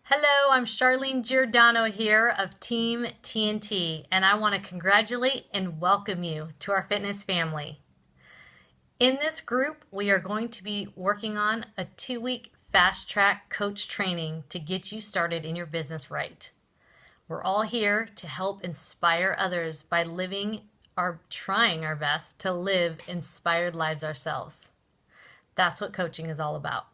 Hello, I'm Charlene Giordano here of Team TNT, and I want to congratulate and welcome you to our fitness family. In this group, we are going to be working on a 2-week fast track coach training to get you started in your business right. We're all here to help inspire others by trying our best to live inspired lives ourselves. That's what coaching is all about.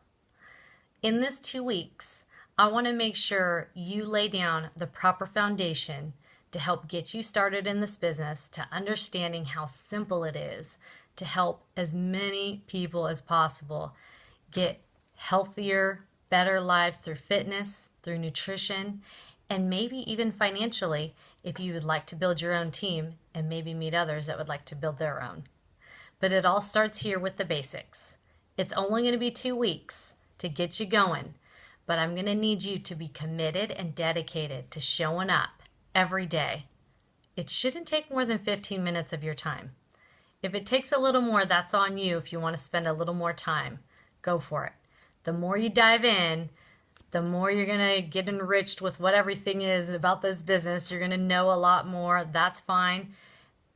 In this 2 weeks, I want to make sure you lay down the proper foundation to help get you started in this business, to understanding how simple it is to help as many people as possible get healthier, better lives through fitness, through nutrition, and maybe even financially if you would like to build your own team and maybe meet others that would like to build their own. But it all starts here with the basics. It's only going to be 2 weeks to get you going. But I'm going to need you to be committed and dedicated to showing up every day. It shouldn't take more than 15 minutes of your time. If it takes a little more, that's on you. If you want to spend a little more time, go for it. The more you dive in, the more you're going to get enriched with what everything is about this business. You're going to know a lot more. That's fine.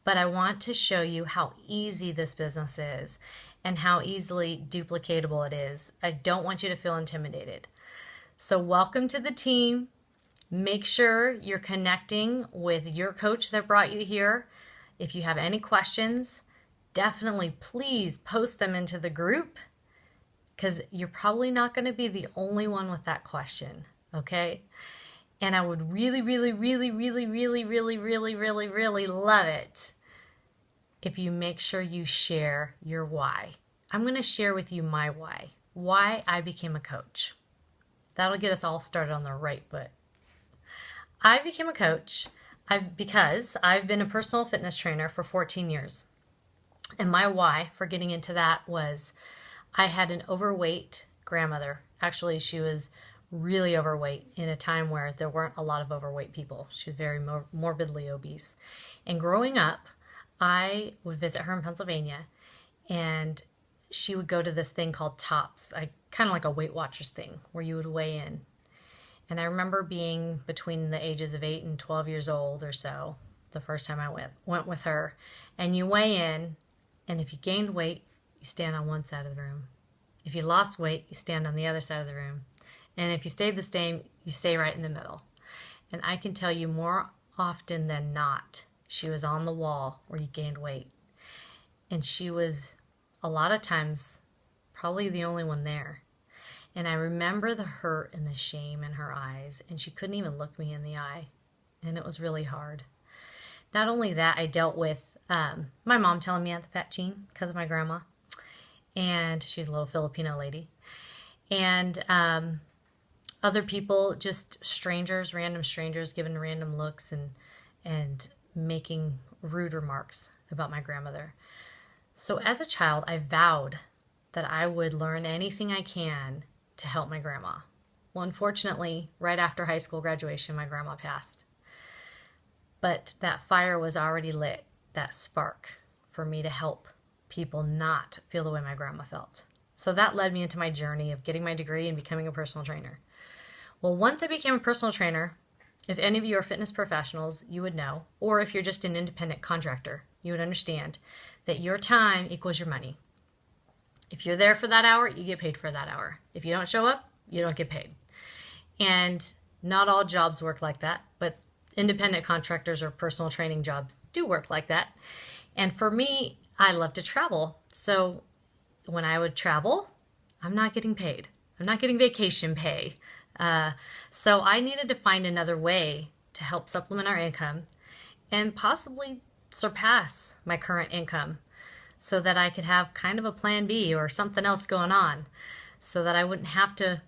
But I want to show you how easy this business is and how easily duplicatable it is. I don't want you to feel intimidated. So welcome to the team. Make sure you're connecting with your coach that brought you here. If you have any questions, definitely please post them into the group because you're probably not going to be the only one with that question, okay? And I would really love it if you make sure you share your why. I'm going to share with you my why I became a coach. That'll get us all started on the right foot. I became a coach because I've been a personal fitness trainer for 14 years. And my why for getting into that was I had an overweight grandmother. Actually, she was really overweight in a time where there weren't a lot of overweight people. She was very morbidly obese. And growing up, I would visit her in Pennsylvania, and she would go to this thing called TOPS, kind of like a Weight Watchers thing where you would weigh in. And I remember being between the ages of 8 and 12 years old or so the first time I went with her. And you weigh in, and if you gained weight, you stand on one side of the room. If you lost weight, you stand on the other side of the room. And if you stayed the same, you stay right in the middle. And I can tell you more often than not, she was on the wall where you gained weight. And she was a lot of times probably the only one there. And I remember the hurt and the shame in her eyes, and she couldn't even look me in the eye. And it was really hard. Not only that, I dealt with my mom telling me I had the fat gene because of my grandma. And she's a little Filipino lady. And other people, just strangers, random strangers, giving random looks and making rude remarks about my grandmother. So as a child, I vowed that I would learn anything I can to help my grandma. Well, unfortunately, right after high school graduation, my grandma passed. But that fire was already lit, that spark for me to help people not feel the way my grandma felt. So that led me into my journey of getting my degree and becoming a personal trainer. Well, once I became a personal trainer, if any of you are fitness professionals, you would know, or if you're just an independent contractor, you would understand that your time equals your money. If you're there for that hour, you get paid for that hour. If you don't show up, you don't get paid. And not all jobs work like that, but independent contractors or personal training jobs do work like that. And for me, I love to travel. So when I would travel, I'm not getting paid. I'm not getting vacation pay. So I needed to find another way to help supplement our income and possibly surpass my current income so that I could have kind of a plan B or something else going on so that I wouldn't have to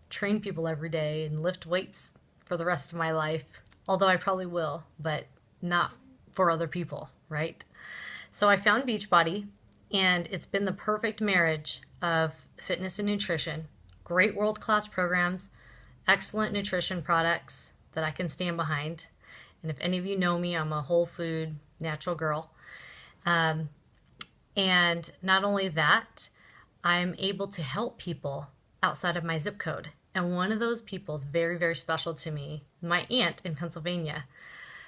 train people every day and lift weights for the rest of my life, although I probably will, but not for other people, right? So I found Beachbody, and it's been the perfect marriage of fitness and nutrition, great world-class programs, excellent nutrition products that I can stand behind. And if any of you know me, I'm a whole food, natural girl. And not only that, I'm able to help people outside of my zip code. And one of those people is very, very special to me, my aunt in Pennsylvania.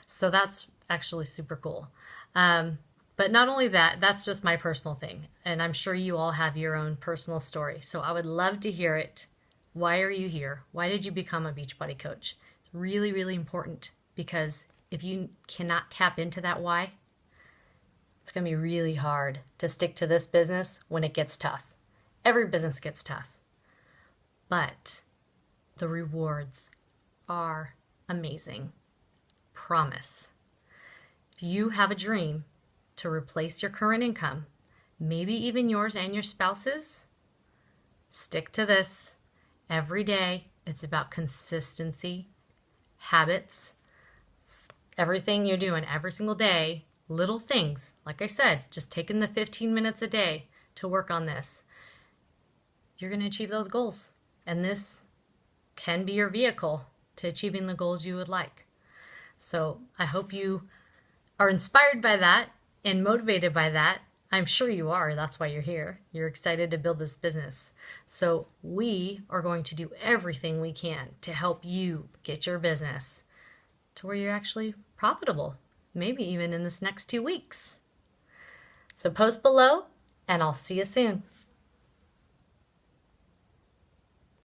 So that's actually super cool. But not only that, that's just my personal thing. And I'm sure you all have your own personal story. So I would love to hear it. Why are you here? Why did you become a Beachbody coach? It's really, really important, because if you cannot tap into that why, it's going to be really hard to stick to this business when it gets tough. Every business gets tough. But the rewards are amazing. Promise. If you have a dream to replace your current income, maybe even yours and your spouse's, stick to this every day. It's about consistency, habits, everything you're doing every single day, little things. Like I said, just taking the 15 minutes a day to work on this. You're going to achieve those goals. And this can be your vehicle to achieving the goals you would like. So I hope you are inspired by that and motivated by that. I'm sure you are. That's why you're here. You're excited to build this business. So we are going to do everything we can to help you get your business to where you're actually profitable, maybe even in this next 2 weeks. So post below, and I'll see you soon.